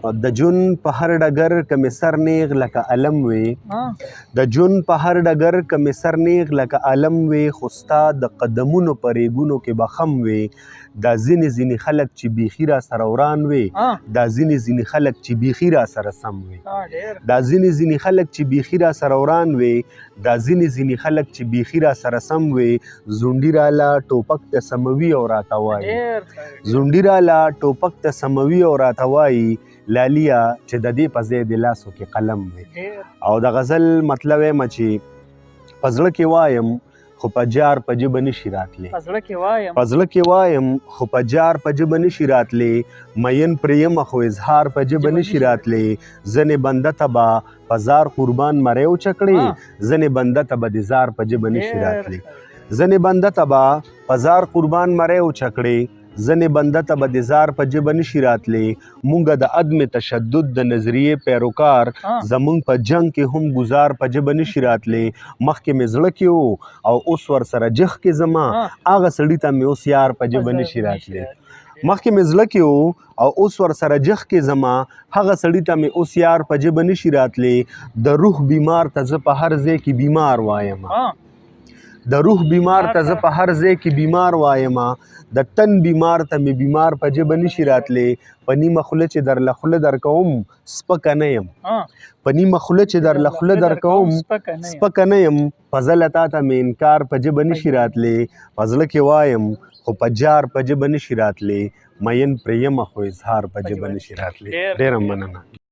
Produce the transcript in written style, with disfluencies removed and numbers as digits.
د جون په هر ډګر که مې سر نیغ لکه علم وي د جون په هر ډګر که مې سر نیغ لکه علم وي خو ستا د قدمونو په ریګونو کې به خم وي دا ځینې خلک چې بیخي را سره وران وي دا ځینې خلک چې بیخي را سره سم وي دا ځینې خلک چې بیخي را سره وران وي دا ځینې خلک چې بیخي را سره سم وي زونډي راله ټوپک ته سموي او راته وایي زونډي راله ټوپک ته سموي او راته وایي لالیا چې د دې په ځای د لاسو کې قلم وي او د غزل مطلب یم چې په زړه کې وایم خو په جار په ژبه نشي راتلی په زړه کې وایم خو په جار په ژبه نشي راتلی مین پرې یم خو اظهار په ژبه نشي راتلی ځنې بنده ته به په زار قربان مری وچکړي ځنې بنده ته به د زار په ژبه نشي راتلی ځنې بنده ته به په زار قربان مری وچکړي ځنې بنده ته به د زار په ژبه نشي راتلی مونږ د عدم تشدد د نظریې پیروکار زمونږ په جنګ کې هم ګزار په ژبه نشي راتلی مخکې مې زړه کې و او اوس ورسره جخ کې زما هغه سړي ته مې اوس یار په ژبه نشي راتلی مخکې مې زړه کې و او اوس ورسره جخ کې زما هغه سړي ته مې اوس یار په ژبه نشي راتلی د روح بیمار ته زه په هر ځای کې بیمار وایم د روح بیمار ته زه په هر ځای کې بیمار وایم د تن بیمار ته مې بیمار په ژبه نشي راتلی په نیمه خوله چې درله خوله درکوم سپکه نه یم په نیمه خوله چې درله خوله درکوم سپکه نه یم په زله تا ته مې انکار په ژبه نشي راتلی په زړه کې وایم خو په جار په ژبه نشي راتلی مین پرې یم خو اظهار په ژبه نشي راتلی ډېره مننه